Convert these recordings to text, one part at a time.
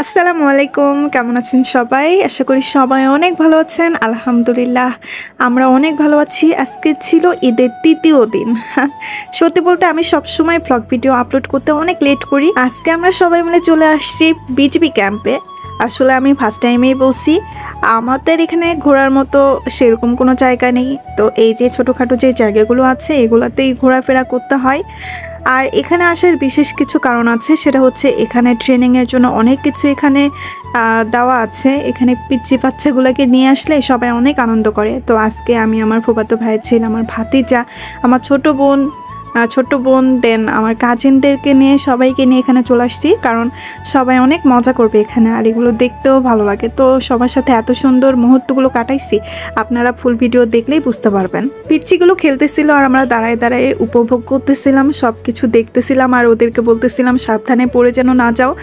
আসসালামু আলাইকুম, কেমন আছেন সবাই? আশা করি সবাই অনেক ভালো আছেন। আলহামদুলিল্লাহ আমরা অনেক ভালো আছি। আজকে ছিল ঈদের তৃতীয় দিন। সত্যি বলতে আমি সবসময় ব্লগ ভিডিও আপলোড করতে অনেক লেট করি। আজকে আমরা সবাই মিলে চলে আসছি বিজিবি ক্যাম্পে। আসলে আমি ফার্স্ট টাইমেই বলছি, আমাদের এখানে ঘোরার মতো সেরকম কোনো জায়গা নেই। তো এই যে ছোটোখাটো যে জায়গাগুলো আছে এগুলোতেই ঘোরাফেরা করতে হয়। আর এখানে আসার বিশেষ কিছু কারণ আছে, সেটা হচ্ছে এখানে ট্রেনিংয়ের জন্য অনেক কিছু এখানে দেওয়া আছে। এখানে পিচ্চি বাচ্চাগুলোকে নিয়ে আসলে সবাই অনেক আনন্দ করে। তো আজকে আমি আমার ফুফাতো ভাইয়ের ছেলে, আমার ভাতিজা, আমার ছোট বোন দেন আমার কাজিনদেরকে নিয়ে সবাইকে নিয়ে এখানে চলে আসছি, কারণ সবাই অনেক মজা করবে এখানে। আর এগুলো দেখতেও ভালো লাগে। তো সবার সাথে এত সুন্দর মুহূর্তগুলো কাটাইছি, আপনারা ফুল ভিডিও দেখলেই বুঝতে পারবেন। পিচ্চিগুলো খেলতেছিল আর আমরা দাঁড়ায় দাঁড়ায় উপভোগ করতেছিলাম, সব কিছু দেখতেছিলাম আর ওদেরকে বলতেছিলাম সাবধানে পড়ে যেন না যাও।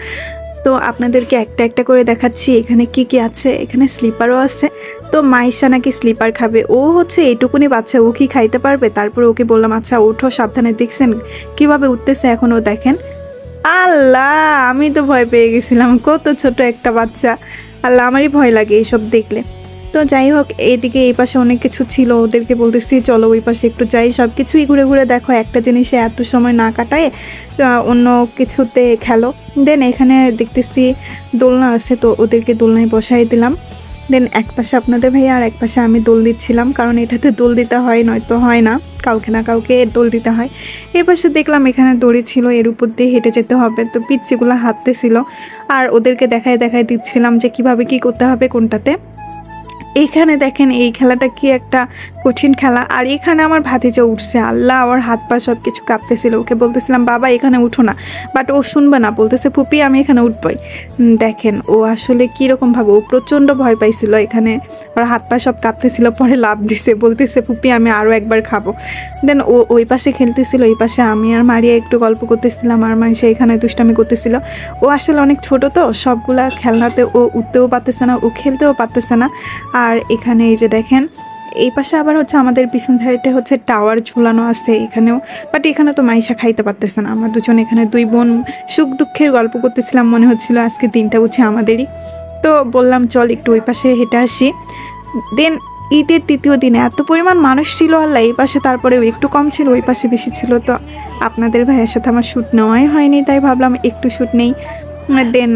তো আপনাদেরকে একটা একটা করে দেখাচ্ছি এখানে কি কি আছে। এখানে স্লিপারও আছে। তো মাইশা নাকি স্লিপার খাবে, ও হচ্ছে এইটুকুনি বাচ্চা, ও কি খাইতে পারবে? তারপরে ওকে বললাম আচ্ছা ওঠো সাবধানে। দেখছেন কিভাবে উঠতেছে এখন ও, দেখেন। আল্লাহ, আমি তো ভয় পেয়ে গেছিলাম, কত ছোট একটা বাচ্চা। আল্লাহ, আমারই ভয় লাগে এইসব দেখলে। তো যাই হোক, এইদিকে এই পাশে অনেক কিছু ছিল, ওদেরকে বলতেছি চলো ওই পাশে একটু যাই। সব কিছুই ঘুরে ঘুরে দেখো, একটা জিনিসে এত সময় না কাটায় অন্য কিছুতে খেলো। দেন এখানে দেখতেছি দোলনা আছে, তো ওদেরকে দোলনায় বসাই দিলাম। দেন এক পাশে আপনাদের ভাইয়া আর এক পাশে আমি দোল দিচ্ছিলাম, কারণ এটাতে দোল দিতে হয়, নয়তো হয় না, কাউকে না কাউকে দোল দিতে হয়। এই পাশে দেখলাম এখানে দড়ি ছিল, এর উপর দিয়ে হেঁটে যেতে হবে। তো পিচ্চিগুলো হাঁটতেছিল আর ওদেরকে দেখায় দিচ্ছিলাম যে কিভাবে কি করতে হবে কোনটাতে। এইখানে দেখেন এই খেলাটা কি একটা কঠিন খেলা। আর এখানে আমার ভাতিজা উঠছে, আল্লাহ, ওর হাত পা সব কিছু কাঁপতেছিল। ওকে বলতেছিলাম বাবা এখানে উঠো না, বাট ও শুনবে না, বলতেছে ফুপি আমি এখানে উঠবই। দেখেন ও আসলে কীরকমভাবে, ও প্রচণ্ড ভয় পাইছিল। এখানে ওর হাত পা সব কাঁপতেছিল, পরে লাভ দিছে, বলতেছে ফুপি আমি আরও একবার খাবো। দেন ও ওই পাশে খেলতেছিল, এই পাশে আমি আর মারিয়া একটু গল্প করতেছিলাম, আর মাইশা এখানে দুষ্টামি করতেছিল। ও আসলে অনেক ছোট, তো সবগুলা খেলনাতে ও উঠতেও পারতেছে না, ও খেলতেও পারতেছে না। আর এখানে এই যে দেখেন এই পাশে আবার হচ্ছে আমাদের পিছন সাইডে হচ্ছে টাওয়ার ঝুলানো আছে এখানেও, বাট এখানে তো মাইশা খাইতে পারতেছে না। আমরা দুজন এখানে দুই বোন সুখ দুঃখের গল্প করতেছিলাম, মনে হচ্ছিল আজকে দিনটা হচ্ছে আমাদেরই। তো বললাম চল একটু ওই পাশে হেঁটে আসি। দেন ঈদের তৃতীয় দিনে এত পরিমাণ মানুষ ছিল আল্লাহ, এই পাশে তারপরেও একটু কম ছিল, ওই পাশে বেশি ছিল। তো আপনাদের ভাইয়ের সাথে আমার শ্যুট নেওয়াই হয়নি, তাই ভাবলাম একটু শ্যুট নেই। দেন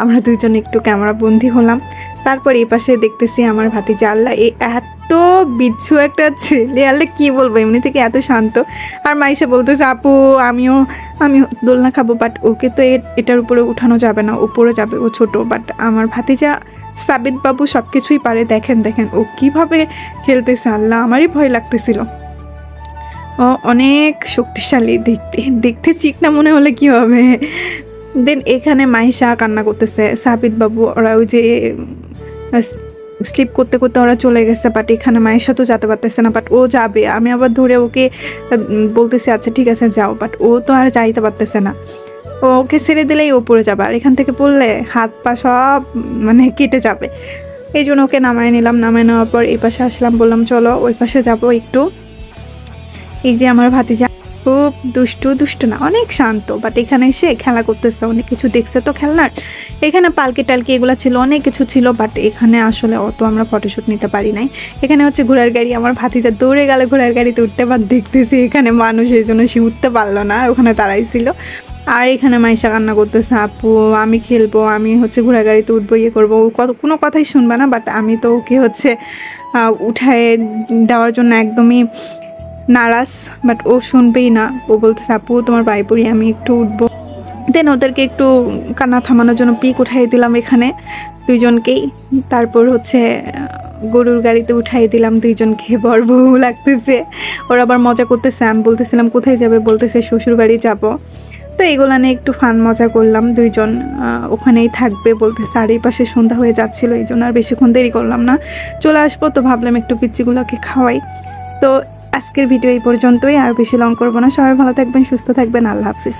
আমরা দুজন একটু ক্যামেরা বন্দি হলাম। তারপর এই পাশে দেখতেছি আমার ভাতিজা, আল্লাহ এই এত বিচ্ছু একটা ছেলে, আল্লাহ কী বলবো, এমনি থেকে এত শান্ত। আর মাইশা বলতেছে আপু আমি দোলনা খাবো, বাট ওকে তো এটার উপরে উঠানো যাবে না, উপরে যাবে, ও ছোট। বাট আমার ভাতিজা সাবিত বাবু সব কিছুই পারে। দেখেন ও কিভাবে খেলতেছে, আল্লাহ আমারই ভয় লাগতেছিল। ও অনেক শক্তিশালী, দেখতে চিকনা মনে হলে কি হবে। দেন এখানে মাইশা কান্না করতেছে, সাবিত বাবু ওরা ওই যে স্লিপ করতে করতে ওরা চলে গেছে, বাট এখানে মাইশা তো যেতে পারতেছে না, বাট ও যাবে। আমি আবার ধরে ওকে বলতেছি আচ্ছা ঠিক আছে যাও, বাট ও তো আর যাইতে পারতেছে না। ওকে ছেড়ে দিলেই ও পড়ে যাবে, আর এখান থেকে পড়লে হাত পা সব মানে কেটে যাবে। এই জন্য ওকে নামায় নিলাম। নামায় নেওয়ার পর এই পাশে আসলাম, বললাম চলো ওই পাশে যাবো একটু। এই যে আমার ভাতিজা খুব দুষ্টু না, অনেক শান্ত, বাট এখানে এসে খেলা করতেছে, অনেক কিছু দেখছে তো খেলনার। এখানে পালকি টালকি এগুলো ছিল, অনেক কিছু ছিল, বাট এখানে আসলে অত আমরা ফটোশ্যুট নিতে পারি নাই। এখানে হচ্ছে ঘোড়ার গাড়ি, আমার ভাতিজা দৌড়ে গেলে ঘোড়ার গাড়িতে উঠতে, বা দেখতেছি এখানে মানুষ, এই জন্য সে উঠতে পারলো না, ওখানে দাঁড়াইছিল। আর এখানে মাইশা কান্না করতেছে আপু আমি খেলবো, আমি হচ্ছে ঘোড়ার গাড়িতে উঠবো, ইয়ে করবো। কোনো কথাই শুনবে না, বাট আমি তো ওকে হচ্ছে উঠায় দেওয়ার জন্য একদমই নারাজ, বাট ও শুনবেই না। ও বলতেছে আপু তোমার পায়ে পড়ি, আমি একটু উঠবো। দেন ওদেরকে একটু কান্না থামানোর জন্য পিক উঠাই দিলাম এখানে দুইজনকেই। তারপর হচ্ছে গরুর গাড়িতে উঠাই দিলাম দুইজনকে, বর বউ লাগতেছে। ওরা আবার মজা করতেছে, আমি বলতেছিলাম কোথায় যাবে, বলতেছে শ্বশুর বাড়ি যাবো। তো এগুলো নিয়ে একটু ফান মজা করলাম, দুইজন ওখানেই থাকবে বলতেছে। আর এই পাশে সন্ধ্যা হয়ে যাচ্ছিলো, এই জন্য আর বেশিক্ষণ দেরি করলাম না, চলে আসবো। তো ভাবলাম একটু পিচ্চিগুলোকে খাওয়াই। তো আজকের ভিডিও এই পর্যন্তই, আর বেশি লং করবো না। সবাই ভালো থাকবেন, সুস্থ থাকবেন, আল্লাহ হাফিজ।